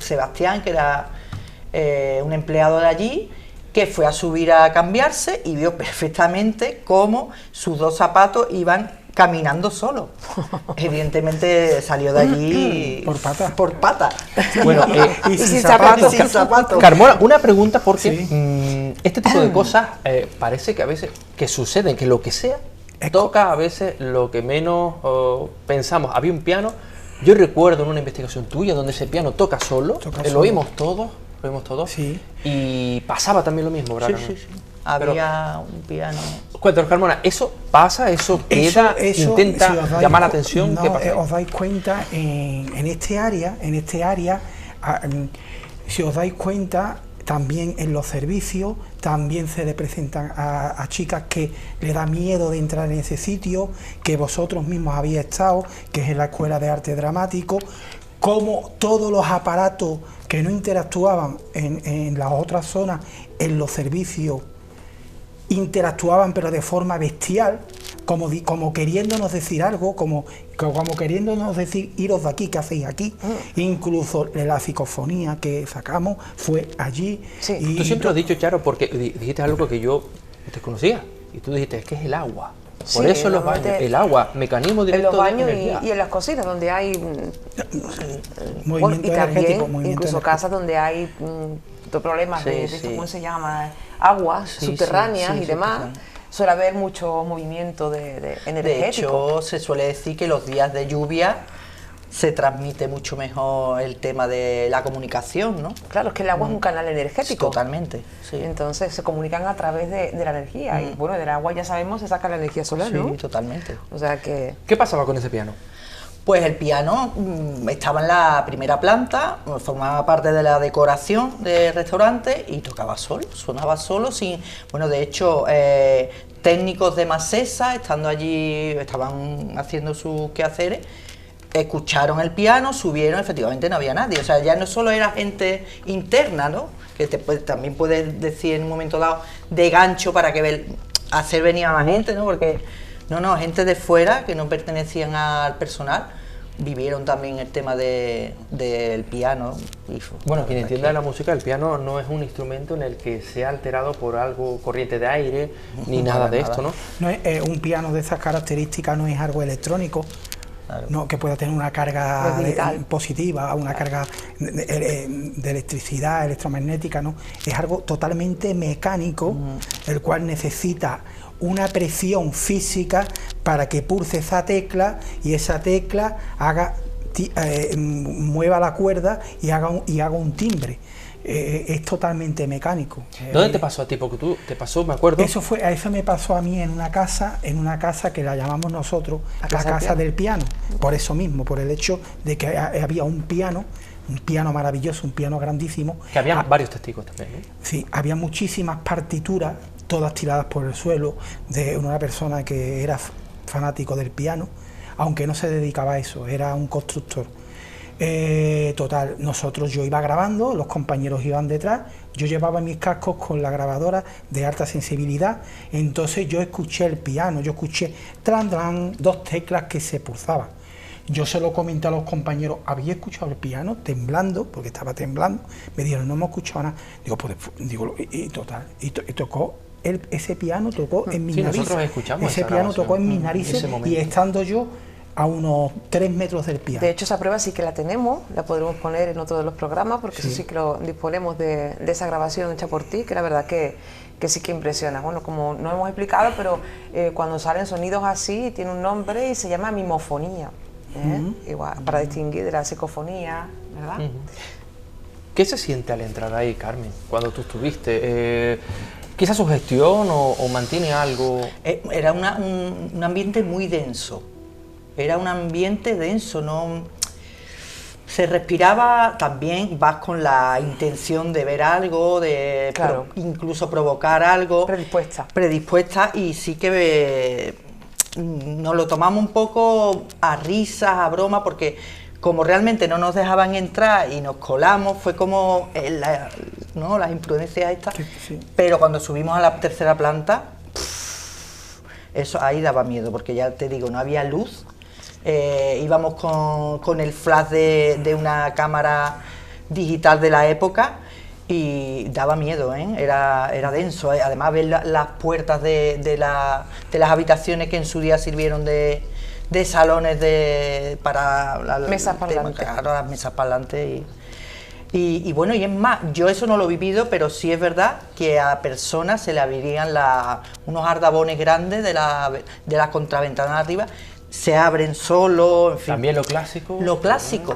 Sebastián, que era un empleado de allí, que fue a subir a cambiarse y vio perfectamente cómo sus 2 zapatos iban caminando solo. Evidentemente salió de allí por pata. Bueno, y sin zapatos. Sin zapatos. Carmona, una pregunta, porque este tipo de cosas parece que a veces que suceden, que lo que sea toca a veces lo que menos pensamos. Había un piano, yo recuerdo en una investigación tuya donde ese piano toca solo, lo oímos todos, sí. Y pasaba también lo mismo, ¿verdad? Sí. Había un piano. Cuéntanos, Carmona, ¿eso pasa? ¿Eso queda? ¿Intenta llamar la atención? No, ¿qué pasa? Os dais cuenta, en este área, si os dais cuenta, también en los servicios, también se le presentan a chicas que le da miedo de entrar en ese sitio, que vosotros mismos habéis estado, que es en la Escuela de Arte Dramático, como todos los aparatos que no interactuaban en las otras zonas, en los servicios, interactuaban pero de forma bestial, como queriéndonos decir algo, como queriéndonos decir, iros de aquí, ¿qué hacéis aquí? Incluso la psicofonía que sacamos fue allí. Sí. Y tú siempre lo has dicho, Charo, porque dijiste algo que yo desconocía, y tú dijiste, es que es el agua. Por eso en los baños, el agua, mecanismo directo en los baños de energía. y en las cocinas donde hay movimiento y energético, también incluso casas donde hay problemas de ¿cómo se llama? Aguas subterráneas y demás. Suele haber mucho movimiento energético. De hecho, se suele decir que los días de lluvia se transmite mucho mejor el tema de la comunicación, ¿no? Claro, es que el agua es un canal energético. Totalmente, sí. Entonces se comunican a través de la energía. Y bueno, del agua ya sabemos se saca la energía solar, ¿no? Sí, totalmente. O sea que... ¿Qué pasaba con ese piano? Pues el piano estaba en la primera planta, formaba parte de la decoración del restaurante y tocaba solo, sonaba solo, sin... Bueno, de hecho, técnicos de Masesa, estando allí, estaban haciendo sus quehaceres, escucharon el piano, subieron, efectivamente no había nadie. O sea, ya no solo era gente interna, ¿no? Que también puedes decir en un momento dado de gancho para que hacer venir a más gente, ¿no? Porque gente de fuera que no pertenecían al personal vivieron también el tema del piano. Bueno, quien entienda de la música, el piano no es un instrumento en el que sea alterado por algo, corriente de aire, ni nada de esto, ¿no? No es, un piano de esas características no es algo electrónico. Claro. No, que pueda tener una carga positiva, una carga de electricidad, electromagnética, ¿no? Es algo totalmente mecánico, el cual necesita una presión física para que pulse esa tecla y esa tecla mueva la cuerda y haga un timbre. Es totalmente mecánico. ¿Dónde te pasó a ti? Porque tú te pasó, me acuerdo. Eso me pasó a mí en una casa que la llamamos nosotros la casa del piano. Por eso mismo, por el hecho de que había un piano maravilloso, un piano grandísimo. Que había varios testigos también, ¿no? Sí, había muchísimas partituras, todas tiradas por el suelo, de una persona que era fanático del piano, aunque no se dedicaba a eso, era un constructor. Total, yo iba grabando, los compañeros iban detrás, yo llevaba mis cascos con la grabadora de alta sensibilidad, entonces yo escuché el piano, yo escuché tran, dos teclas que se pulsaban. Yo se lo comenté a los compañeros, ¿había escuchado el piano? Temblando, porque estaba temblando, me dijeron, no hemos escuchado nada. Digo, pues, total, y tocó, ese piano tocó en mis narices. Nosotros escuchamos ese piano tocó en mis narices y estando yo a unos 3 metros del piano. De hecho, esa prueba sí que la tenemos, la podremos poner en otro de los programas, porque eso sí que lo disponemos de esa grabación hecha por ti, que la verdad que sí que impresiona. Bueno, como no hemos explicado, pero cuando salen sonidos así, tiene un nombre y se llama mimofonía, igual, para distinguir de la psicofonía, ¿verdad? ¿Qué se siente al entrar ahí, Carmen, cuando tú estuviste? ¿Quizás sugestión o mantiene algo? Era un ambiente muy denso. Era un ambiente denso, no se respiraba. También vas con la intención de ver algo, de claro, incluso provocar algo, predispuesta, y sí que nos lo tomamos un poco a risas, a broma, porque como realmente no nos dejaban entrar y nos colamos, fue como las imprudencias estas. Sí. Pero cuando subimos a la tercera planta, eso ahí daba miedo, porque ya te digo, no había luz. Íbamos con el flash de una cámara digital de la época y daba miedo, era denso. Además, ver las puertas de las habitaciones que en su día sirvieron de salones para las mesas parlantes. Y bueno, y es más, yo eso no lo he vivido, pero sí es verdad que a personas se le abrirían unos ardabones grandes de las contraventanas arriba, se abren solo, en fin. También lo clásico.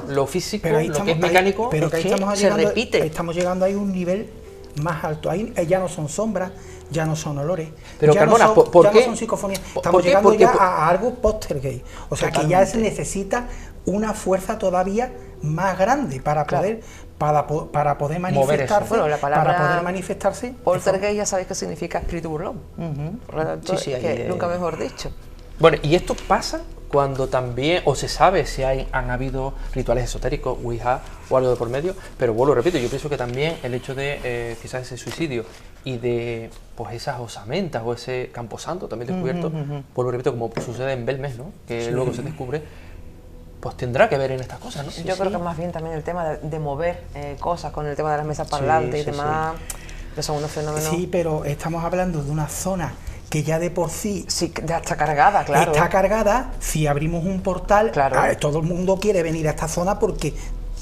Lo físico, pero ahí lo que es mecánico. Pero que ahí se repite. Estamos llegando ahí a un nivel más alto. Ahí ya no son sombras, ya no son olores. Pero ya Carmona, no ¿por qué? No son psicofonías. Estamos llegando ya a algo poltergeist. O sea, que ya se necesita una fuerza todavía más grande para poder manifestarse. Bueno, la palabra para poder manifestarse. Poltergeist ya sabéis que significa espíritu burlón. Sí, nunca mejor dicho. Bueno, y esto pasa cuando también, o se sabe si han habido rituales esotéricos, Ouija o algo de por medio, pero vuelvo a repito, yo pienso que también el hecho de quizás ese suicidio y de pues esas osamentas o ese camposanto también descubierto, vuelvo a repito, como sucede en Belmez, ¿no? Que luego se descubre, pues tendrá que ver en estas cosas, ¿no? Yo creo que más bien también el tema de mover cosas con el tema de las mesas parlantes y demás, que son unos fenómenos. Sí, pero estamos hablando de una zona que ya de por sí ya está cargada, claro. Está cargada. Si abrimos un portal, claro, todo el mundo quiere venir a esta zona porque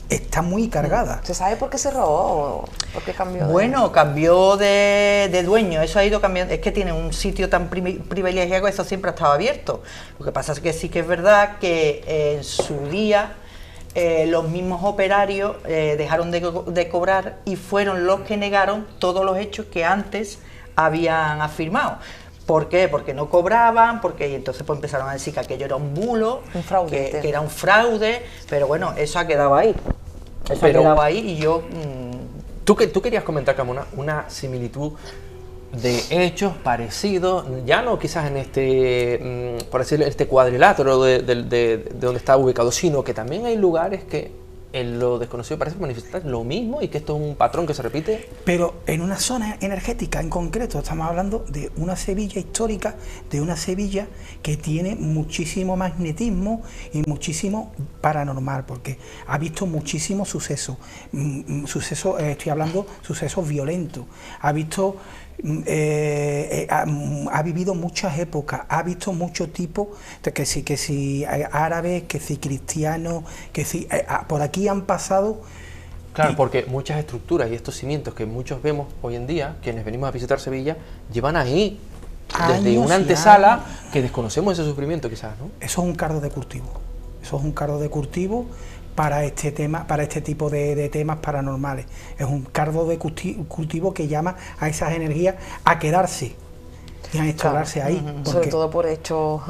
está muy cargada. ¿Se sabe por qué cerró? ¿Por qué cambió? Cambió de dueño, eso ha ido cambiando. Es que tiene un sitio tan privilegiado que eso siempre ha estado abierto. Lo que pasa es que sí que es verdad que en su día los mismos operarios dejaron de cobrar y fueron los que negaron todos los hechos que antes habían afirmado. ¿Por qué? Porque no cobraban, y entonces pues empezaron a decir que aquello era un bulo, que era un fraude, pero bueno, eso ha quedado ahí. Y yo... Tú querías comentar, Carmona, una similitud de hechos parecidos, ya no quizás en este, por decirlo, este cuadrilátero de donde está ubicado, sino que también hay lugares que en lo desconocido parece manifestar lo mismo y que esto es un patrón que se repite. Pero en una zona energética en concreto, estamos hablando de una Sevilla histórica, de una Sevilla que tiene muchísimo magnetismo y muchísimo paranormal, porque ha visto muchísimos sucesos, estoy hablando sucesos violentos, ha visto... ha vivido muchas épocas, ha visto muchos tipos, que si árabes, que si cristianos, que si por aquí han pasado. Claro, porque muchas estructuras y estos cimientos que muchos vemos hoy en día, quienes venimos a visitar Sevilla, llevan ahí desde una antesala que desconocemos ese sufrimiento quizás, ¿no? Eso es un cardo de cultivo, para este tema, para este tipo de temas paranormales. Es un cardo de cultivo que llama a esas energías a quedarse y a instalarse ahí. Sobre todo por hechos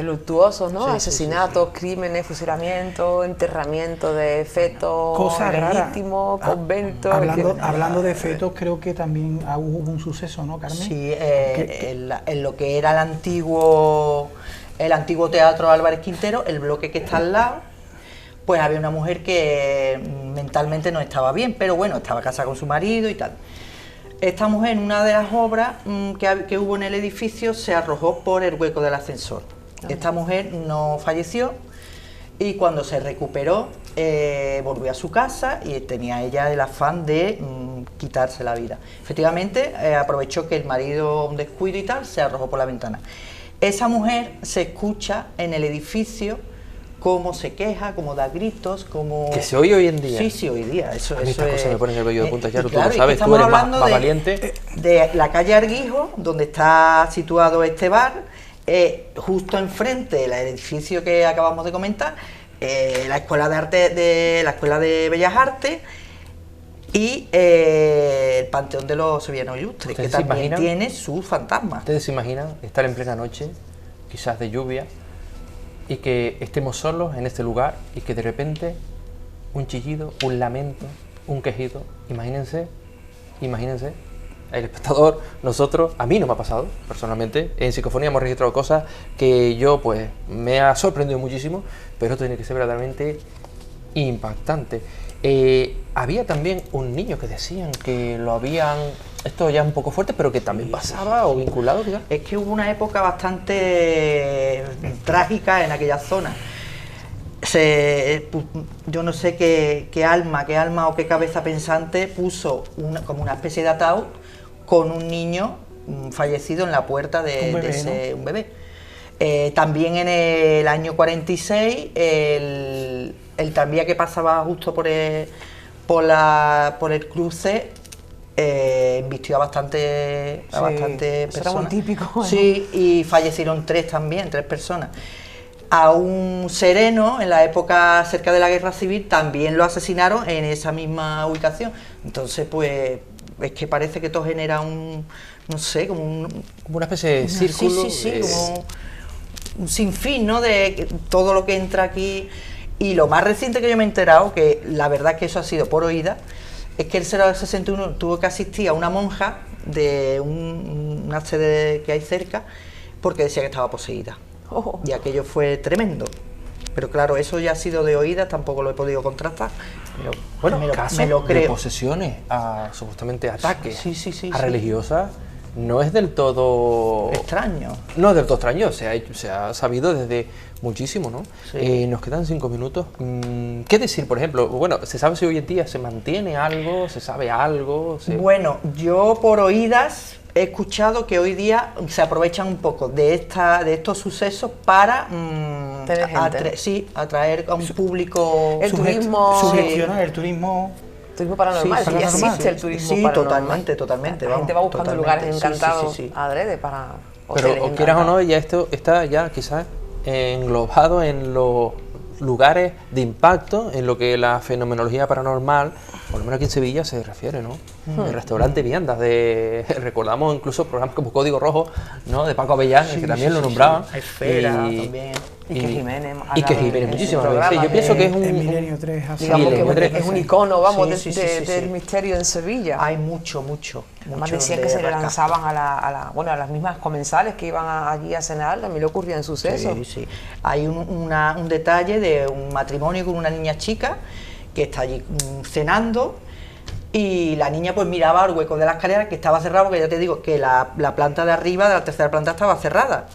luctuosos, ¿no? Asesinatos, crímenes, fusilamientos, enterramiento de fetos, cosas legítimos, conventos. Hablando de fetos, creo que también hubo un suceso, ¿no, Carmen? Sí, en lo que era el antiguo Teatro Álvarez Quintero, el bloque que está al lado, pues había una mujer que mentalmente no estaba bien, pero bueno, estaba casada con su marido y tal. Esta mujer, en una de las obras que hubo en el edificio, se arrojó por el hueco del ascensor. Esta mujer no falleció y cuando se recuperó volvió a su casa y tenía ella el afán de quitarse la vida. Efectivamente, aprovechó que el marido, un descuido y tal, se arrojó por la ventana. Esa mujer se escucha en el edificio cómo se queja, cómo da gritos, cómo... ¿Que se oye hoy en día? Sí, sí, hoy día. A mí estas cosas me ponen el vello de punta, ya tú claro, lo sabes, tú eres más valiente. De la calle Arguijo, donde está situado este bar, justo enfrente del edificio que acabamos de comentar, la Escuela de Arte, la Escuela de Bellas Artes y el Panteón de los Sevillanos Ilustres, que también tiene sus fantasmas. ¿Ustedes se imaginan estar en plena noche, quizás de lluvia, y que estemos solos en este lugar y que de repente un chillido, un lamento, un quejido? Imagínense, el espectador, nosotros, a mí no me ha pasado personalmente, en Psicofonía hemos registrado cosas que yo pues me ha sorprendido muchísimo, pero esto tiene que ser verdaderamente impactante. Había también un niño que decían que lo habían, esto ya es un poco fuerte, pero que también pasaba o vinculado, quizás. Es que hubo una época bastante trágica en aquella zona. Yo no sé qué alma o qué cabeza pensante puso como una especie de ataúd con un niño fallecido en la puerta de un bebé. También en el año 46 el tranvía que pasaba justo por el cruce embistió a bastante personas. Era muy típico, ¿no? Sí, y fallecieron tres personas. A un sereno, en la época cerca de la Guerra Civil, también lo asesinaron en esa misma ubicación. Entonces, pues, es que parece que todo genera no sé, como una especie de círculo. Sí, como un sinfín, ¿no?, de todo lo que entra aquí. Y lo más reciente que yo me he enterado, que la verdad es que eso ha sido por oída, es que el 061 tuvo que asistir a una monja de una sede que hay cerca, porque decía que estaba poseída. Y aquello fue tremendo. Pero claro, eso ya ha sido de oídas, tampoco lo he podido contrastar. Pero, bueno, me lo creo. De posesiones a supuestamente ataques sí, a religiosas, no es del todo extraño. No es del todo extraño, se ha sabido desde muchísimo, ¿no? Sí. Nos quedan 5 minutos. ¿Qué decir, por ejemplo? Bueno, ¿se sabe si hoy en día se mantiene algo? ¿Se sabe algo? Bueno, yo por oídas he escuchado que hoy día se aprovechan un poco de estos sucesos para atraer a un público. El turismo. Sugestionar el turismo. Turismo paranormal, sí, ya existe el turismo paranormal. Totalmente. La gente va buscando lugares encantados adrede para... Pero, o quieras o no, ya esto está ya quizás englobado en los lugares de impacto, en lo que la fenomenología paranormal, por lo menos aquí en Sevilla, se refiere, ¿no? El restaurante Viandas, recordamos incluso programas como Código Rojo, ¿no?, de Paco Avellán, que también lo nombraban. Esfera también. Y que Jiménez. Muchísimas veces. Yo pienso que es un... Milenio 3, así. Digamos que es un icono, vamos, Sí. del misterio en Sevilla. Hay mucho. Además decían que se le lanzaban a las mismas comensales que iban allí a cenar, también le ocurrían sucesos. Sí. Hay un detalle de un matrimonio con una niña chica que está allí cenando y la niña pues miraba al hueco de la escalera que estaba cerrado, porque ya te digo que la planta de arriba de la tercera planta estaba cerrada.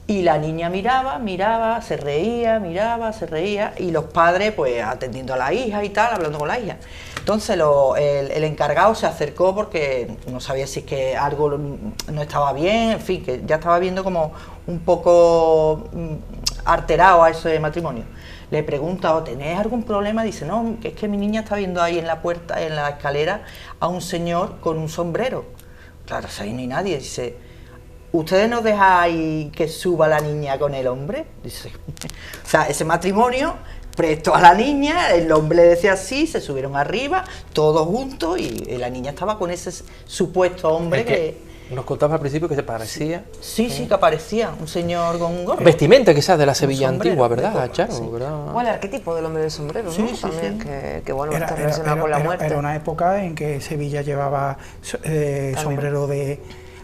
Y la niña miraba, se reía, y los padres pues atendiendo a la hija y tal, hablando con la hija. Entonces el encargado se acercó porque no sabía si es que algo no estaba bien, en fin, que ya estaba viendo como un poco alterado a ese matrimonio. Le pregunta, ¿tenés algún problema? Dice, no, que es que mi niña está viendo ahí en la puerta, en la escalera, a un señor con un sombrero. Claro, ahí no hay nadie. Dice, ¿ustedes no dejáis que suba la niña con el hombre? Dice, o sea, ese matrimonio prestó a la niña, el hombre le decía sí, se subieron arriba, todos juntos, y la niña estaba con ese supuesto hombre que... Nos contabas al principio que se parecía... Sí, que aparecía, un señor con un gorro. Vestimenta quizás de la Sevilla antigua, ¿verdad, Charo? Sí. ¿Verdad? O el arquetipo del hombre del sombrero, ¿no? Sí. También, que bueno, está relacionado con la muerte. Era una época en que Sevilla llevaba sombrero de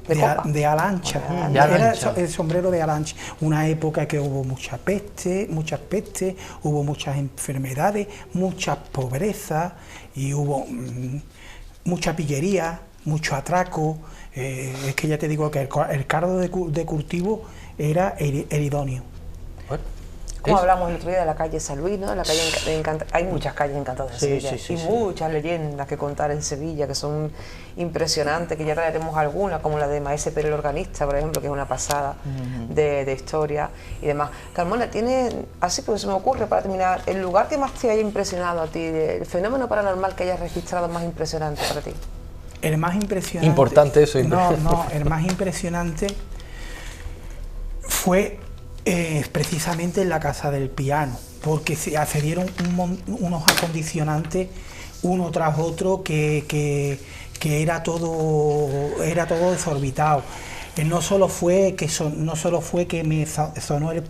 de Alancha. Era el sombrero de Alancha. Una época que hubo muchas pestes, hubo muchas enfermedades, mucha pobreza y hubo mucha pillería, mucho atraco. Es que ya te digo que el cardo de cultivo era el idóneo. Como hablamos el otro día de la calle San Luis, ¿no? La calle hay muchas calles encantadas de Sevilla y muchas leyendas que contar en Sevilla que son impresionantes, que ya traeremos algunas, como la de Maese Pérez el organista, por ejemplo, que es una pasada de historia y demás. Carmona, tiene, así porque se me ocurre para terminar, el lugar que más te haya impresionado a ti, el fenómeno paranormal que hayas registrado más impresionante para ti. El más impresionante... Importante eso. No, el más impresionante fue precisamente en la Casa del Piano, porque se accedieron unos acondicionantes uno tras otro que era todo desorbitado. No solo fue que me sonó el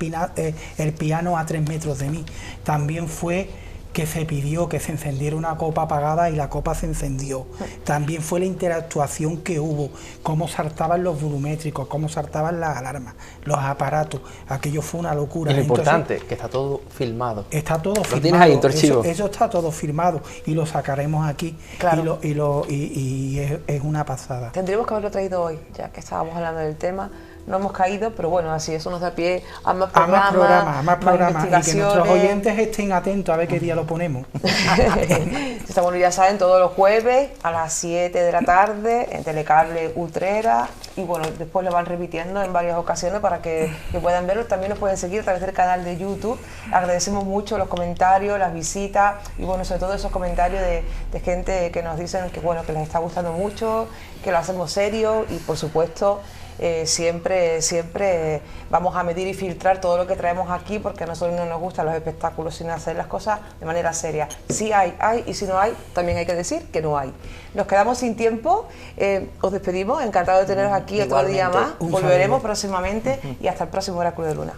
piano a 3 metros de mí, también fue que se pidió que se encendiera una copa apagada y la copa se encendió. También fue la interactuación que hubo, cómo saltaban los volumétricos, cómo saltaban las alarmas, los aparatos. Aquello fue una locura. Y lo importante, que está todo filmado. Está todo filmado. ¿Lo tienes ahí en tu archivo? Eso está todo filmado y lo sacaremos aquí. Claro. Y es una pasada. Tendríamos que haberlo traído hoy, ya que estábamos hablando del tema. No hemos caído, pero bueno, así eso nos da pie a más programas, más investigaciones. Y que nuestros oyentes estén atentos a ver qué día lo ponemos. Bueno, ya saben, todos los jueves a las 7 de la tarde en Telecable Utrera, y bueno, después lo van repitiendo en varias ocasiones para que puedan verlo. También nos pueden seguir a través del canal de YouTube. Agradecemos mucho los comentarios, las visitas y bueno, sobre todo esos comentarios de gente que nos dicen que bueno, que les está gustando mucho, que lo hacemos serio y por supuesto siempre vamos a medir y filtrar todo lo que traemos aquí, porque a nosotros no nos gustan los espectáculos, sino hacer las cosas de manera seria. Si hay, y si no hay, también hay que decir que no hay. Nos quedamos sin tiempo, os despedimos, encantado de teneros aquí otro día más, volveremos próximamente y hasta el próximo Oráculo de Luna.